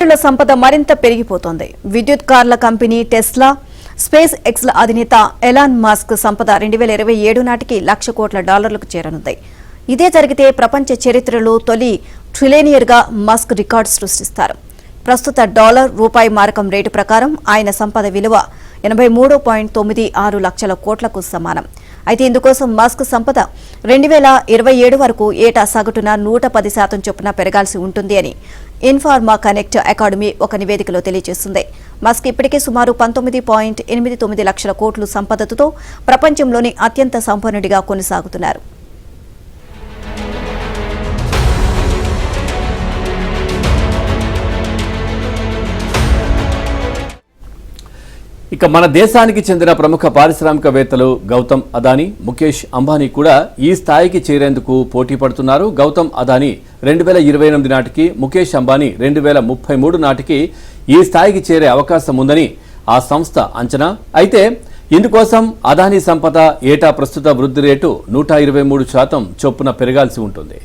సంపద మరింత పెరిగిపోతోంది. విద్యుత్ కార్ల కంపెనీ టెస్లా, స్పేస్ ఎక్స్ల అధినేత ఎలాన్ మస్క్ సంపద 2027 నాటికి $1,00,000 కోట్లకు చేరనుంది. ఇదే జరిగితే ప్రపంచ చరిత్రలో తొలి ట్రిలియనియర్గా మస్క్ రికార్డు సృష్టిస్తారు. ప్రస్తుత డాలర్ రూపాయి మారకం రేటు ప్రకారం ఆయన సంపద విలువ 83.96 లక్షల కోట్లకు సమానం. అయితే ఇందుకోసం మస్క్ సంపద 2027 వరకు ఏటా సగటున 110% చొప్పున పెరగాల్సి ఉంటుంది అని ఇన్ఫార్మా కనెక్ట్ అకాడమీ ఒక నివేదికలో తెలియజేస్తుంది. మస్క్ ఇప్పటికే సుమారు 19.89 లక్షల కోట్ల సంపదతో ప్రపంచంలోని అత్యంత సంపన్నుడిగా కొనసాగుతున్నారు. ఇక మన దేశానికి చెందిన ప్రముఖ పారిశ్రామికవేత్తలు గౌతమ్ అదానీ, ముఖేష్ అంబానీ కూడా ఈ స్థాయికి చేరేందుకు పోటీ పడుతున్నారు. గౌతమ్ అదానీ 2028 నాటికి, ముఖేష్ అంబానీ 2033 నాటికి ఈ స్థాయికి చేరే అవకాశం ఉందని ఆ సంస్థ అంచనా. అయితే ఇందుకోసం అదానీ సంపద ఏటా ప్రస్తుత వృద్ధి రేటు 123% చొప్పున పెరగాల్సి ఉంటుంది.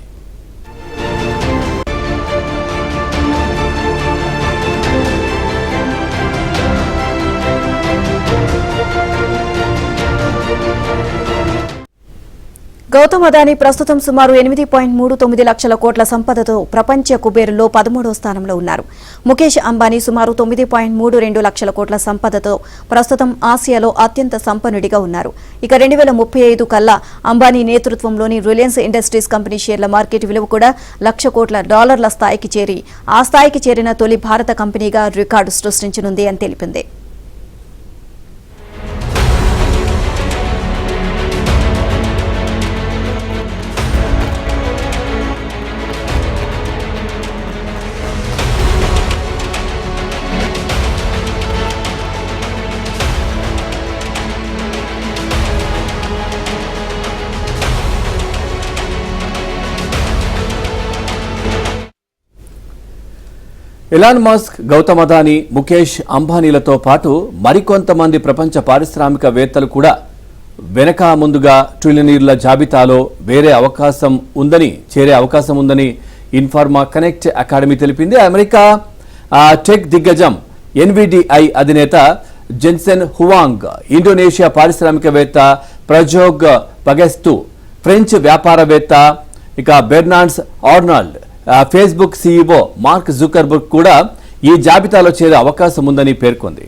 గౌతమ్ అదానీ ప్రస్తుతం సుమారు 8.39 లక్షల కోట్ల సంపదతో ప్రపంచ కుబేరుల్లో 13వ స్థానంలో ఉన్నారు. ముఖేష్ అంబానీ సుమారు 9.32 లక్షల కోట్ల సంపదతో ప్రస్తుతం ఆసియాలో అత్యంత సంపన్నుడిగా ఉన్నారు. ఇక 2035 కల్లా అంబానీ నేతృత్వంలోని రిలయన్స్ ఇండస్ట్రీస్ కంపెనీ షేర్ల మార్కెట్ విలువ కూడా $1,00,000 కోట్ల స్థాయికి చేరి ఆ స్థాయికి చేరిన తొలి భారత కంపెనీగా రికార్డు సృష్టించనుంది అని తెలిపింది. ఎలాన్ మస్క్, గౌతమ్ అదానీ, ముఖేష్ అంబానీలతో పాటు మరికొంతమంది ప్రపంచ పారిశ్రామికవేత్తలు కూడా వెనక ముందుగా ట్రిలియనీర్ల జాబితాలో చేరే అవకాశం ఉందని ఇన్ఫార్మా కనెక్ట్ అకాడమీ తెలిపింది. అమెరికా టెక్ దిగ్గజం ఎన్విడిఐ అధినేత జెన్సెన్ హువాంగ్, ఇండోనేషియా పారిశ్రామికవేత్త ప్రజోగ్ పగెస్టు, ఫ్రెంచ్ వ్యాపారవేత్త ఇక Bernard Arnold, Facebook CEO mark Zuckerberg కూడా ఈ జాబితాలో చేరే అవకాశం ఉందని పేర్కొంది.